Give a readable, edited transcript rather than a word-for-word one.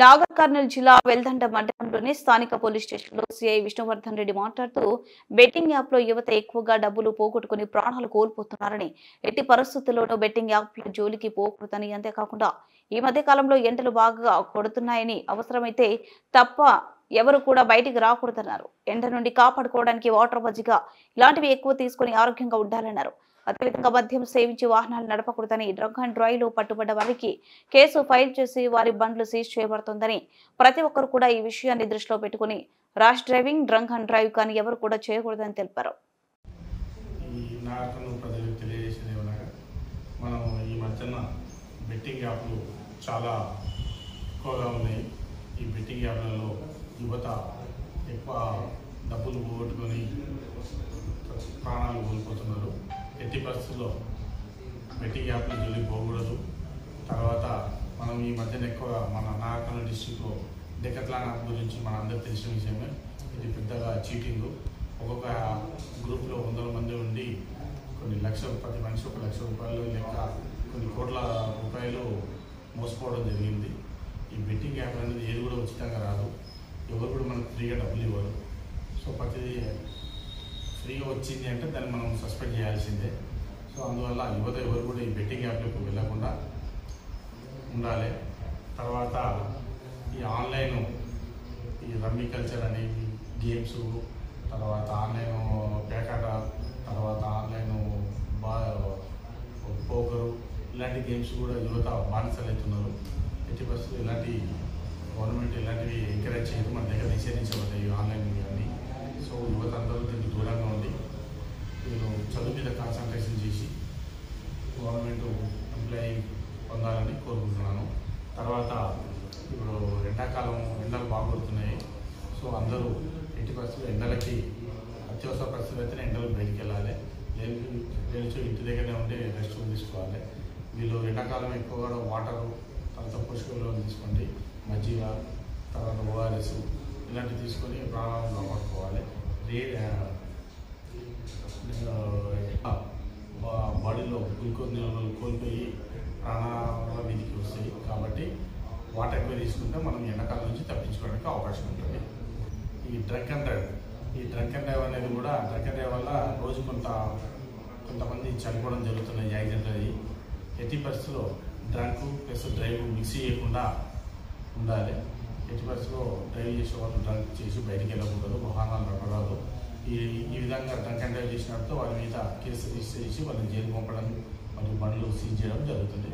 నాగర్ కర్నూలు జిల్లా వెల్దండ మండలంలోని స్థానిక పోలీస్ స్టేషన్లో సిఐ విష్ణువర్ధన్ రెడ్డి మాట్లాడుతూ బెట్టింగ్ యాప్ లో యువత ఎక్కువగా డబ్బులు పోగొట్టుకుని ప్రాణాలు కోల్పోతున్నారని, ఎట్టి పరిస్థితుల్లోనూ బెట్టింగ్ యాప్ జోలికి పోకూడదని, అంతేకాకుండా ఈ మధ్య కాలంలో ఎండలు బాగా కొడుతున్నాయని, అవసరమైతే తప్ప ఎవరు కూడా బయటికి రాకూడదన్నారు. ఎండ నుండి కాపాడుకోవడానికి వాటర్ మజ్జిగ ఇలాంటివి ఎక్కువ తీసుకుని ఆరోగ్యంగా ఉండాలన్నారు. అదేవిధంగా మద్యం సేవించి వాహనాలు నడపకూడదని, డ్రంక్ అండ్ డ్రైవ్ లో పట్టుబడ్డ వారికి కేసు ఫైల్ చేసి వారి బండ్లు సీజ్ చేయబడుతుందని, ప్రతి ఒక్కరు కూడా ఈ విషయాన్ని దృష్టిలో పెట్టుకుని rash driving, drunk and drive కానీ ఎవరు కూడా చేయకూడదని తెలిపారు. మనం ఈ మధ్యన బెట్టింగ్ యాప్లు చాలా ఎక్కువగా ఉన్నాయి. ఈ బెట్టింగ్ యాప్లలో యువత ఎక్కువ డబ్బులు పోగొట్టుకొని ప్రాణాలు కోల్పోతున్నారు. ఎట్టి పరిస్థితుల్లో బెట్టింగ్ యాప్లు జోలికి పోకూడదు. తర్వాత మనం ఈ మధ్యన ఎక్కువగా మన నాగర్ కర్నూలు డిస్ట్రిక్ట్లో డెకత్లాన్ యాప్ గురించి మన అందరికీ తెలిసిన విషయమే. ఇది పెద్దగా చీటింగ్. ఒక్కొక్క గ్రూప్లో 100 మంది ఉండి కొన్ని లక్షలు, ప్రతి మనిషి 1 లక్ష రూపాయలు లెక్క కొన్ని కోట్ల రూపాయలు మోసపోవడం జరిగింది. ఈ బెట్టింగ్ యాప్ అనేది ఏది కూడా ఉచితంగా రాదు. ఎవరు కూడా మనకు ఫ్రీగా డబ్బులు ఇవ్వరు. సో ప్రతిదీ ఫ్రీగా వచ్చింది అంటే దాన్ని మనం సస్పెండ్ చేయాల్సిందే. సో అందువల్ల యువత ఎవరు కూడా ఈ బెట్టింగ్ యాప్లకు వెళ్ళకుండా ఉండాలి. తర్వాత ఈ ఆన్లైన్ ఈ రమ్మీ కల్చర్ అని గేమ్స్, తర్వాత ఆన్లైన్ పేకాట, తర్వాత ఆన్లైన్ పోకరు, ఇలాంటి గేమ్స్ కూడా యువత బానిసలు అవుతున్నారు. ఎట్టి పరిస్థితులు ఇలాంటి గవర్నమెంట్ ఇలాంటివి ఎంకరేజ్ చేయడం మన దగ్గర నిషేధించబడ్డాయి ఈ ఆన్లైన్ అన్నీ. సో యువత అందరూ దీనికి దూరంగా ఉండి వీళ్ళు చదువు మీద కాన్సన్ట్రేషన్ చేసి గవర్నమెంట్ ఎంప్లాయీ పొందాలని కోరుకుంటున్నాను. తర్వాత ఇప్పుడు ఎండాకాలం ఎండలు బాగుపడుతున్నాయి. సో అందరూ ఎట్టి పరిస్థితులు ఎండలకి అత్యవసర పరిస్థితులు అయితేనే ఎండలు బయటికి వెళ్ళాలి. లేనిచో ఇంటి దగ్గరనే ఉండి రెస్ట్ తీసుకోవాలి. వీళ్ళు ఎండాకాలం ఎక్కువగా వాటరు, తర్వాత పుష్కలంలో తీసుకోండి, మజ్జిగ, తర్వాత ఓఆర్ఎస్ ఇలాంటివి తీసుకొని ప్రాణాలను కాపాడుకోవాలి. బాడీలో గ్లూకోజ్ నిల్వలు కోల్పోయి ప్రాణాల మీదకి వస్తాయి. కాబట్టి వాటర్ ఎక్కువ తీసుకుంటే మనం ఎండాకాలం నుంచి తప్పించుకోవడానికి అవకాశం ఉంటుంది. ఈ డ్రంక్ అండ్ డ్రైవ్ అనేది కూడా, డ్రంక్ అండ్ డ్రైవ్ వల్ల రోజు కొంతమంది చనిపోవడం జరుగుతున్నాయి యాక్సిడెంట్ అయ్యి. ఎట్టి పరిస్థితుల్లో డ్రంక్ ప్లస్ డ్రైవ్ మిక్స్ చేయకుండా ఉండాలి. ఎట్టి పరిస్థితుల్లో డ్రైవ్ చేసే వాళ్ళు డ్రంక్ చేసి బయటికి వెళ్ళకూడదు, వాహనాలు నడపరాదు. ఈ విధంగా డ్రంక్ అండ్ డ్రైవ్ చేసినప్పుడు వారి మీద కేసు రిజిస్టర్ చేసి వాళ్ళని జైలు పంపడం మరియు బండ్లు సీజ్ చేయడం జరుగుతుంది.